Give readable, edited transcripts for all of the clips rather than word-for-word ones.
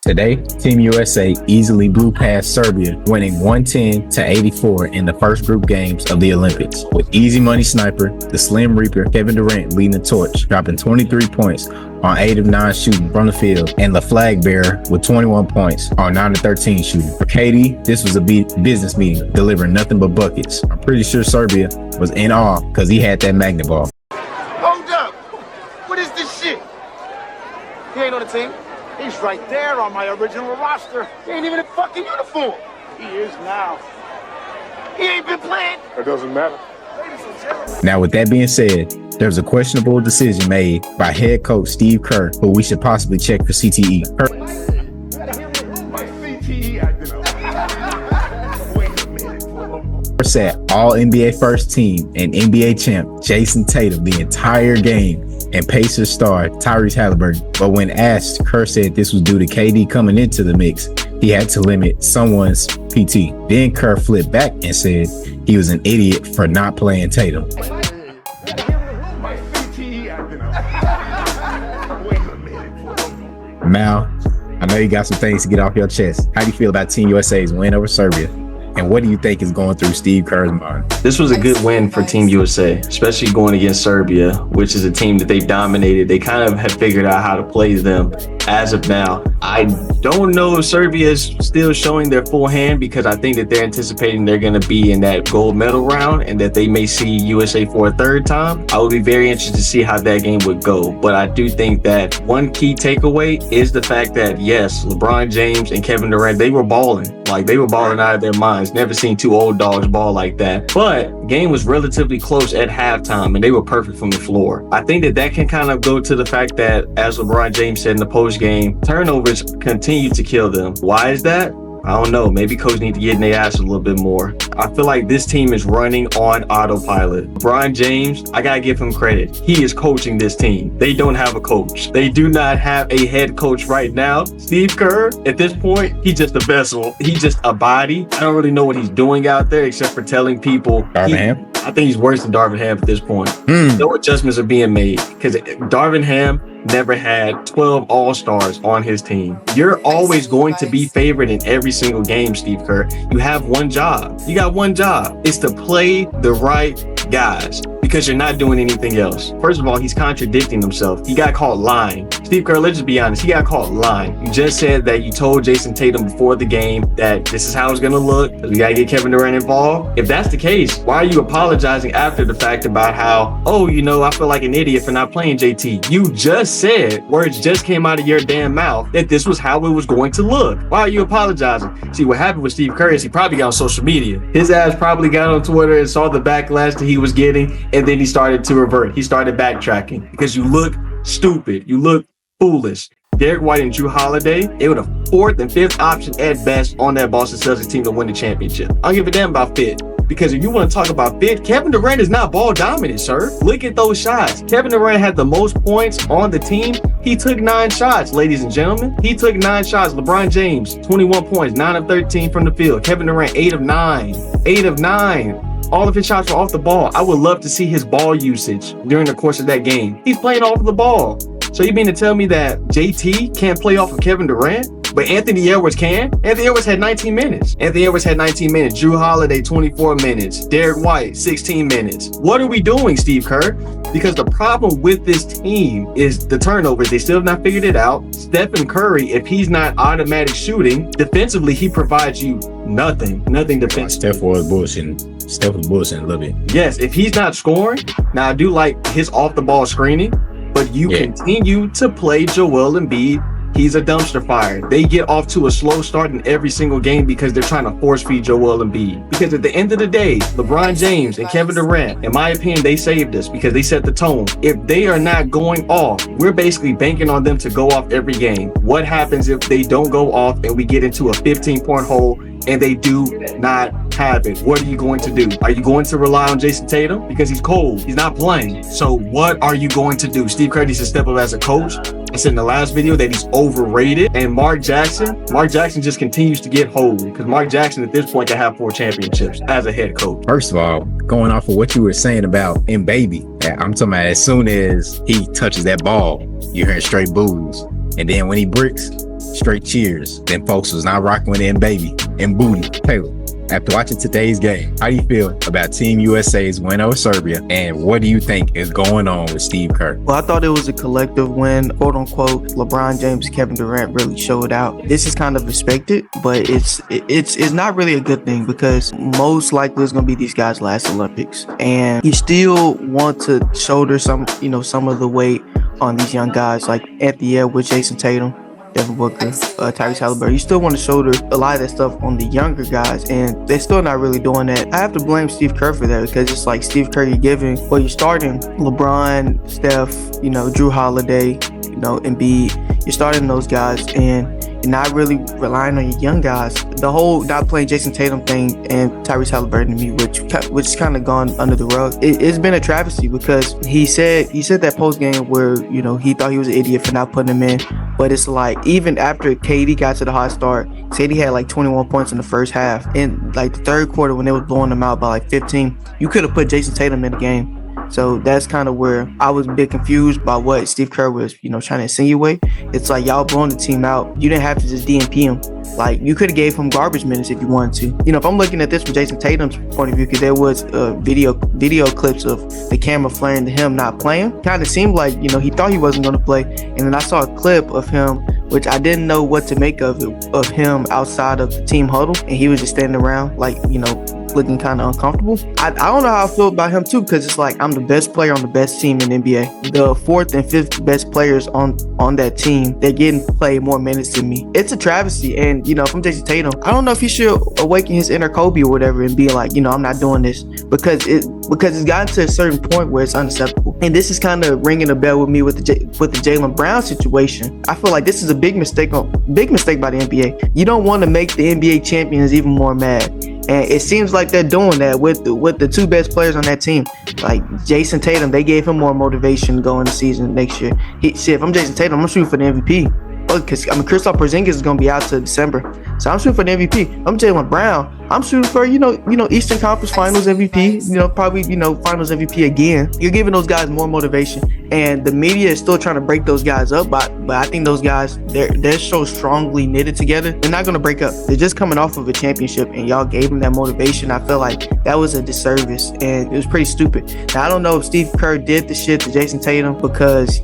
Today, Team USA easily blew past Serbia, winning 110-84 in the first group games of the Olympics. With easy money sniper, the Slim Reaper Kevin Durant leading the torch, dropping 23 points on 8 of 9 shooting from the field, and the flag bearer with 21 points on 9 of 13 shooting. For KD, this was a business meeting, delivering nothing but buckets. I'm pretty sure Serbia was in awe because he had that magnet ball. Hold up! What is this shit? He ain't on the team. He's right there on my original roster. He ain't even in fucking uniform. He is now. He ain't been playing. It doesn't matter. Now, with that being said, there was a questionable decision made by head coach Steve Kerr, who we should possibly check for CTE. My CTE acting up. Wait a minute. Sat all NBA first team and NBA champ Jayson Tatum the entire game and Pacers star Tyrese Halliburton. But when asked, Kerr said this was due to KD coming into the mix. He had to limit someone's PT. Then Kerr flipped back and said he was an idiot for not playing Tatum. Mal, I know you got some things to get off your chest. How do you feel about Team USA's win over Serbia? And what do you think is going through Steve Kerr's mind? This was a good win for Team USA, especially going against Serbia, which is a team that they dominated. They kind of have figured out how to play them as of now. I don't know if Serbia is still showing their full hand, because I think that they're anticipating they're going to be in that gold medal round and that they may see USA for a third time. I would be very interested to see how that game would go. But I do think that one key takeaway is the fact that, yes, LeBron James and Kevin Durant, they were balling. Like, they were balling out of their minds. Never seen two old dogs ball like that. But the game was relatively close at halftime, and they were perfect from the floor. I think that that can kind of go to the fact that, as LeBron James said in the post game, turnovers continue to kill them. Why is that? I don't know. Maybe coach need to get in their ass a little bit more. I feel like this team is running on autopilot. LeBron James, I gotta give him credit. He is coaching this team. They don't have a coach. They do not have a head coach right now. Steve Kerr, at this point, he's just a vessel. He's just a body. I don't really know what he's doing out there except for telling people. Darvin Ham? I think he's worse than Darvin Ham at this point. No adjustments are being made, because Darvin Ham never had 12 all-stars on his team. You're always going to be favored in every single game, Steve Kerr. You have one job. You got one job. It's to play the right guys, because you're not doing anything else. First of all, he's contradicting himself. He got caught lying. Steve Kerr, let's just be honest. He got caught lying. You just said that you told Jayson Tatum before the game that this is how it's going to look. We got to get Kevin Durant involved. If that's the case, why are you apologizing after the fact about how, oh, you know, I feel like an idiot for not playing JT? You just said, words just came out of your damn mouth, that this was how it was going to look. Why are you apologizing? See, what happened with Steve Kerr is he probably got on social media. His ass probably got on Twitter and saw the backlash that he was getting, and then he started to revert. He started backtracking because you look stupid. You look foolish. Derek White and Drew Holiday, they were the 4th and 5th option at best on that Boston Celtics team to win the championship. I don't give a damn about fit. Because if you want to talk about fit, Kevin Durant is not ball dominant, sir. Look at those shots. Kevin Durant had the most points on the team. He took 9 shots, ladies and gentlemen. He took 9 shots. LeBron James, 21 points, 9 of 13 from the field. Kevin Durant, 8 of 9. 8 of 9. All of his shots were off the ball. I would love to see his ball usage during the course of that game. He's playing off of the ball. So you mean to tell me that JT can't play off of Kevin Durant? But Anthony Edwards can? Anthony Edwards had 19 minutes. Anthony Edwards had 19 minutes. Drew Holiday, 24 minutes. Derek White, 16 minutes. What are we doing, Steve Kerr? Because the problem with this team is the turnovers. They still have not figured it out. Stephen Curry, if he's not automatic shooting, defensively, he provides you nothing. Nothing defensively. Steph was bullshitting a little bit. Yes, if he's not scoring, now I do like his off-the-ball screening, but you continue to play Joel Embiid. He's a dumpster fire. They get off to a slow start in every single game because they're trying to force feed Joel Embiid. Because at the end of the day, LeBron James and Kevin Durant, in my opinion, they saved us because they set the tone. If they are not going off, we're basically banking on them to go off every game. What happens if they don't go off and we get into a 15-point hole and they do not have it? What are you going to do? Are you going to rely on Jayson Tatum? Because he's cold. He's not playing. So what are you going to do? Steve Kerr needs to step up as a coach. I said in the last video that he's overrated. And Mark Jackson just continues to get hold, because Mark Jackson at this point can have 4 championships as a head coach. First of all, going off of what you were saying about Embiid, I'm talking about as soon as he touches that ball, you're hearing straight boos. And then when he bricks, Straight cheers. Then folks was not rocking with them baby and booty. Taylor, after watching today's game, how do you feel about Team USA's win over Serbia? And what do you think is going on with Steve Kerr? Well, I thought it was a collective win, quote unquote. LeBron James and Kevin Durant really showed out. This is kind of expected, but it's not really a good thing because most likely it's going to be these guys' last Olympics. And you still want to shoulder some of the weight on these young guys like Anthony Edwards, Jayson Tatum, Devin Booker, Tyrese Halliburton. You still want to shoulder a lot of that stuff on the younger guys, and they're still not really doing that. I have to blame Steve Kerr for that because it's like Steve Kerr, you're starting LeBron, Steph, Drew Holiday, Embiid. You're starting those guys, and you're not really relying on your young guys. The whole not playing Jayson Tatum thing and Tyrese Halliburton to me, which kind of gone under the rug. It's been a travesty because he said that post game where he thought he was an idiot for not putting him in. But it's like, even after KD got to the hot start, said he had like 21 points in the first half. In like the third quarter, when they was blowing them out by like 15, you could have put Jayson Tatum in the game. So that's kind of where I was a bit confused by what Steve Kerr was, trying to insinuate. It's like, y'all blowing the team out. You didn't have to just DNP him. Like, you could have gave him garbage minutes if you wanted to. If I'm looking at this from Jayson Tatum's point of view, because there was video clips of the camera flaring to him not playing. Kind of seemed like, he thought he wasn't going to play. And then I saw a clip of him, which I didn't know what to make of him outside of the team huddle. And he was just standing around, like, looking kind of uncomfortable. I don't know how I feel about him too, because it's like, I'm the best player on the best team in the NBA. The fourth and fifth best players on that team, they're getting played more minutes than me. It's a travesty. And if I'm Jayson Tatum, I don't know if he should awaken his inner Kobe or whatever and be like, I'm not doing this, because it's gotten to a certain point where it's unacceptable. And this is kind of ringing a bell with me with the Jaylen Brown situation. I feel like this is a big mistake by the NBA. You don't want to make the NBA champions even more mad. And it seems like they're doing that with the two best players on that team. Like Jayson Tatum, they gave him more motivation going the season next year. If I'm Jayson Tatum, I'm shooting for the MVP. Because Kristaps Porzingis is going to be out till December. So I'm shooting for the MVP. I'm Jaylen Brown. I'm shooting for, Eastern Conference Finals MVP, probably, Finals MVP again. You're giving those guys more motivation. And the media is still trying to break those guys up. But I think those guys, they're so strongly knitted together. They're not going to break up. They're just coming off of a championship. And y'all gave them that motivation. I feel like that was a disservice. And it was pretty stupid. Now, I don't know if Steve Kerr did the shit to Jayson Tatum because,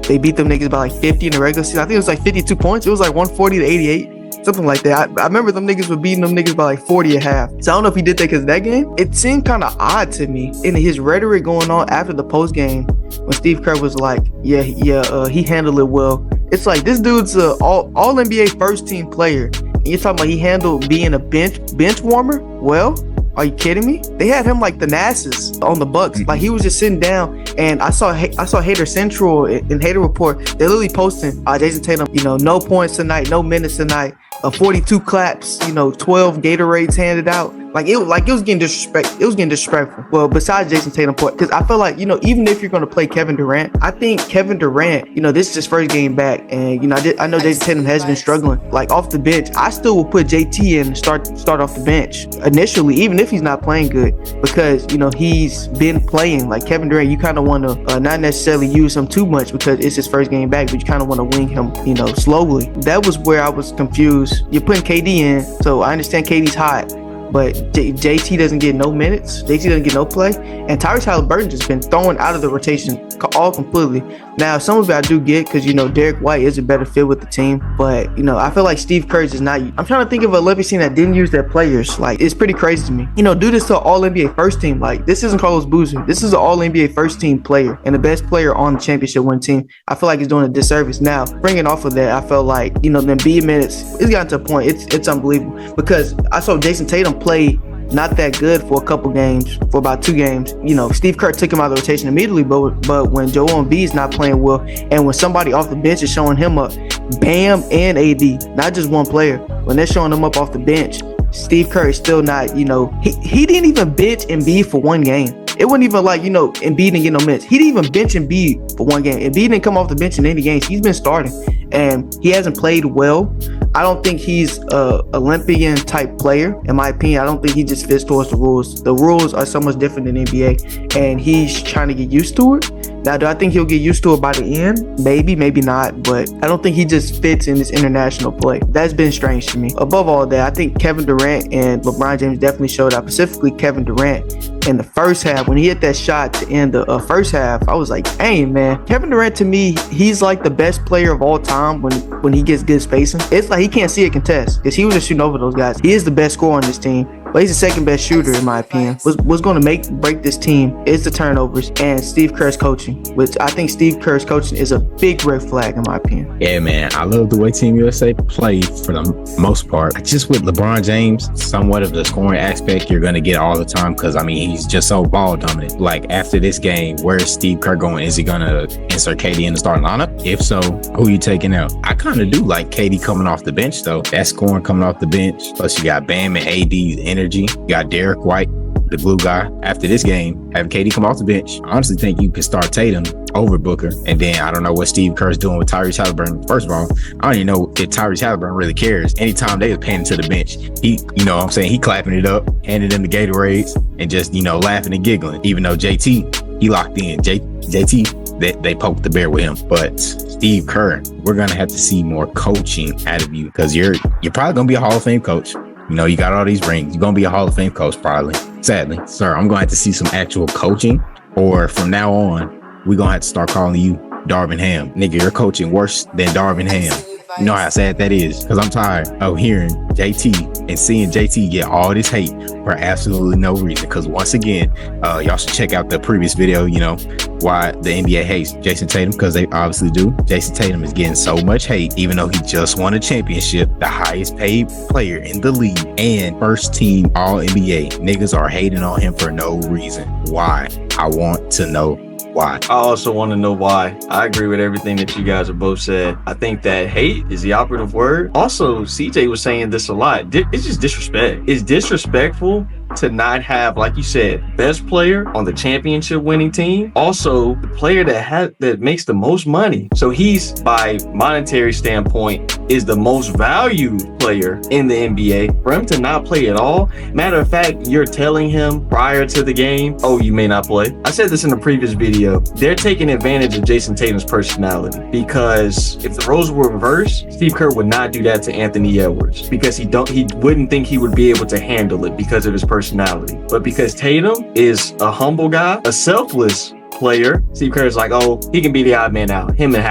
they beat them niggas by like 50 in the regular season. I think it was like 52 points. It was like 140 to 88. Something like that. I remember them niggas were beating them niggas by like 40 at half. So I don't know if he did that because of that game. It seemed kind of odd to me. In his rhetoric going on after the post game, when Steve Kerr was like, he handled it well. It's like, this dude's a all NBA first team player. And you're talking about he handled being a bench warmer? Well, are you kidding me? They had him like the Nassus on the Bucks. Like, he was just sitting down, and I saw Hater Central and Hater Report. They're literally posting Jayson Tatum, no points tonight, no minutes tonight, 42 claps, 12 Gatorades handed out. It was getting disrespect. It was getting disrespectful. Well, besides Jayson Tatum, because I feel like, even if you're going to play Kevin Durant, I think Kevin Durant, this is his first game back. And, I know Jayson Tatum has been struggling. Like, off the bench, I still will put JT in and start off the bench initially, even if he's not playing good, because, he's been playing. Like, Kevin Durant, you kind of want to not necessarily use him too much because it's his first game back, but you kind of want to wing him, slowly. That was where I was confused. You're putting KD in, so I understand KD's hot, but JT doesn't get no minutes. JT doesn't get no play. And Tyrese Halliburton just been thrown out of the rotation all completely. Now, some of it I do get because, Derek White is a better fit with the team. But, I feel like Steve Kerr is not. I'm trying to think of an Olympic team that didn't use their players. Like, it's pretty crazy to me. Do this to an all-NBA first team. Like, this isn't Carlos Boozer. This is an all-NBA first team player and the best player on the championship winning team. I feel like he's doing a disservice. Now, bringing off of that, I felt like, the Embiid minutes, it's gotten to a point. It's unbelievable because I saw Jayson Tatum play not that good for a couple games, for about 2 games. Steve Kerr took him out of the rotation immediately, but when Joel Embiid's not playing well, and when somebody off the bench is showing him up, Bam and AD, not just one player, when they're showing him up off the bench, Steve Kerr is still not, he didn't even bench Embiid for 1 game. It wasn't even like, Embiid didn't get no minutes. He didn't even bench Embiid for 1 game. Embiid didn't come off the bench in any games. He's been starting, and he hasn't played well. I don't think he's a Olympian type player, in my opinion. I don't think he just fits towards the rules. The rules are so much different than NBA, and he's trying to get used to it. Now, do I think he'll get used to it by the end? Maybe, maybe not, but I don't think he just fits in this international play. That's been strange to me. Above all that, I think Kevin Durant and LeBron James definitely showed out, specifically Kevin Durant in the first half. When he hit that shot to end the first half, I was like, dang, man. Kevin Durant, to me, he's like the best player of all time when he gets good spacing. It's like he can't see a contest because he was just shooting over those guys. He is the best scorer on this team, but he's the second best shooter in my opinion. What's going to break this team is the turnovers and Steve Kerr's coaching, which I think Steve Kerr's coaching is a big red flag in my opinion. Yeah, man. I love the way Team USA play for the most part. Just with LeBron James, somewhat of the scoring aspect you're going to get all the time because, I mean, he's just so ball dominant. Like, after this game, where's Steve Kerr going? Is he going to insert KD in the starting lineup? If so, who are you taking out? I kind of do like KD coming off the bench, though. That scoring coming off the bench. Plus, you got Bam and AD's energy. You got Derek White, the glue guy. After this game, having KD come off the bench, I honestly think you could start Tatum over Booker. And then I don't know what Steve Kerr's doing with Tyrese Halliburton. First of all, I don't even know if Tyrese Halliburton really cares. Anytime they was paying to the bench, he, you know what I'm saying, he clapping it up, handing them the Gatorades, and just, you know, laughing and giggling. Even though JT, he locked in. JT, they poked the bear with him. But Steve Kerr, we're gonna have to see more coaching out of you because you're probably gonna be a Hall of Fame coach. You know, you got all these rings. You're going to be a Hall of Fame coach, probably. Sadly, sir, I'm going to have to see some actual coaching. Or from now on, we're going to have to start calling you Darvin Ham. Nigga, you're coaching worse than Darvin Ham. You know how sad that is? Because I'm tired of hearing JT and seeing JT get all this hate for absolutely no reason. Because once again, y'all should check out the previous video, you know, why the NBA hates Jayson Tatum, because they obviously do. Jayson Tatum is getting so much hate, even though he just won a championship, the highest paid player in the league, and first team All NBA. Niggas are hating on him for no reason. Why? I want to know why. I also want to know why. I agree with everything that you guys have both said. I think that hate is the operative word. Also, CJ was saying this a lot. It's just disrespect. It's disrespectful to not have, like you said, best player on the championship winning team. Also, the player that makes the most money. So he's, by monetary standpoint, is the most valued player in the NBA. For him to not play at all, matter of fact, you're telling him prior to the game, oh, you may not play. I said this in a previous video. They're taking advantage of Jayson Tatum's personality, because if the roles were reversed, Steve Kerr would not do that to Anthony Edwards, because he wouldn't think he would be able to handle it because of his personality. But because Tatum is a humble guy, a selfless player, Steve Kerr is like, oh, he can be the odd man out. Him and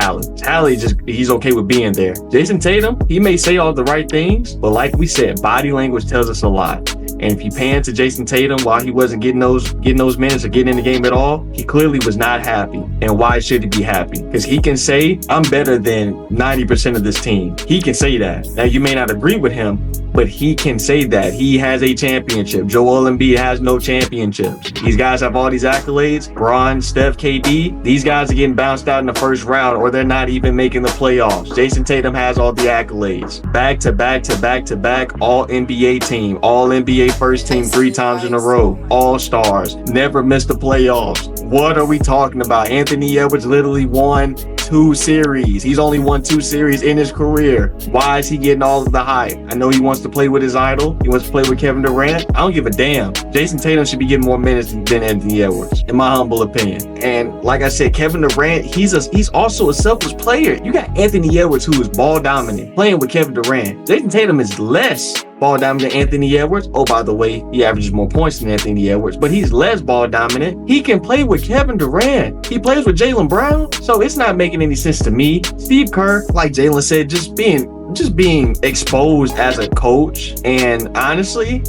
Hallie he's okay with being there. Jayson Tatum, he may say all the right things, but like we said, body language tells us a lot. And if you pan to Jayson Tatum while he wasn't getting those minutes or getting in the game at all, he clearly was not happy. And why should he be happy? Because he can say, I'm better than 90% of this team. He can say that. Now, you may not agree with him, but he can say that. He has a championship. Joel Embiid has no championships. These guys have all these accolades. Bron, Steph, KD. These guys are getting bounced out in the first round, or they're not even making the playoffs. Jayson Tatum has all the accolades. Back to back to back to back, all NBA team, all NBA first team 3 times in a row, all stars, never missed the playoffs. What are we talking about? Anthony Edwards literally won 2 series. He's only won 2 series in his career. Why is he getting all of the hype? I know he wants to play with his idol. He wants to play with Kevin Durant. I don't give a damn. Jayson Tatum should be getting more minutes than Anthony Edwards, in my humble opinion. And like I said, Kevin Durant, he's also a selfless player. You got Anthony Edwards, who is ball dominant, playing with Kevin Durant. Jayson Tatum is less ball dominant than Anthony Edwards. Oh, by the way, he averages more points than Anthony Edwards, but he's less ball dominant. He can play with Kevin Durant. He plays with Jaylen Brown, so it's not making any sense to me. Steve Kerr, like Jalen said, just being exposed as a coach. And honestly,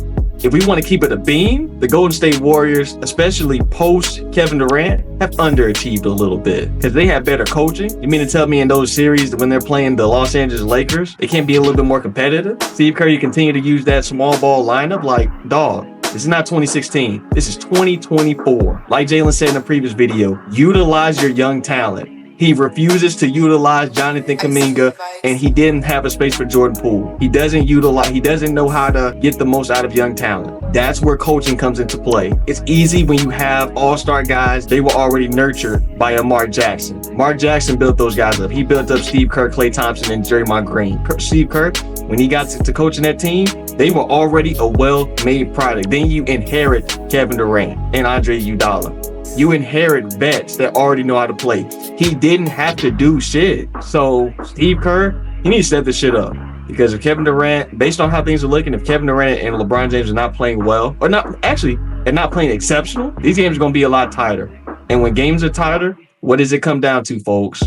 if we want to keep it a beam, the Golden State Warriors, especially post Kevin Durant, have underachieved a little bit because they have better coaching. You mean to tell me in those series when they're playing the Los Angeles Lakers, they can't be a little bit more competitive? Steve Kerr, you continue to use that small ball lineup like, dog, this is not 2016. This is 2024. Like Jalen said in the previous video, utilize your young talent. He refuses to utilize Jonathan Kuminga, and he didn't have a space for Jordan Poole. He doesn't know how to get the most out of young talent. That's where coaching comes into play. It's easy when you have all-star guys. They were already nurtured by a Mark Jackson. Mark Jackson built those guys up. He built up Steve Kerr, Klay Thompson, and Draymond Green. Steve Kerr, when he got to coaching that team, they were already a well-made product. Then you inherit Kevin Durant and Andre Iguodala. You inherit vets that already know how to play. He didn't have to do shit. So Steve Kerr, he needs to set this shit up. Because if Kevin Durant, based on how things are looking, if Kevin Durant and LeBron James are not playing well, or not actually, they're not playing exceptional, these games are going to be a lot tighter. And when games are tighter, what does it come down to, folks?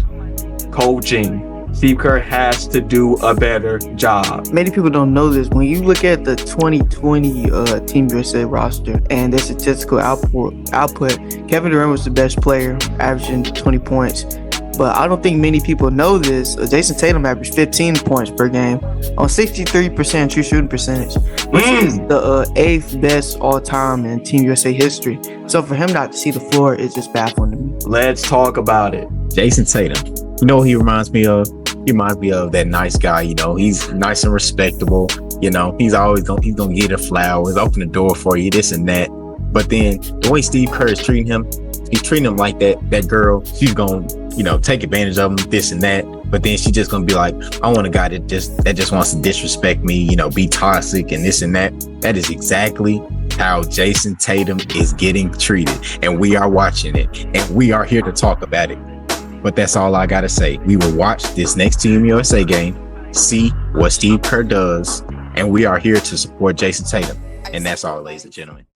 Coaching. Steve Kerr has to do a better job. Many people don't know this. When you look at the 2020 Team USA roster and their statistical output, Kevin Durant was the best player, averaging 20 points. But I don't think many people know this. Jayson Tatum averaged 15 points per game on 63% true shooting percentage, which is the 8th best all time in Team USA history. So for him not to see the floor is just baffling to me. Let's talk about it. Jayson Tatum. You know what he reminds me of? He reminds me of that nice guy. You know, he's nice and respectable. You know, he's gonna get her flowers, open the door for you, this and that. But then the way Steve Kerr is treating him, he's treating him like that girl. She's gonna, you know, take advantage of him, this and that. But then she's just gonna be like, I want a guy that just wants to disrespect me, you know, be toxic and this and that. That is exactly how Jayson Tatum is getting treated, and we are watching it, and we are here to talk about it. But that's all I gotta say. We will watch this next Team USA game, see what Steve Kerr does, and we are here to support Jayson Tatum. And that's all, ladies and gentlemen.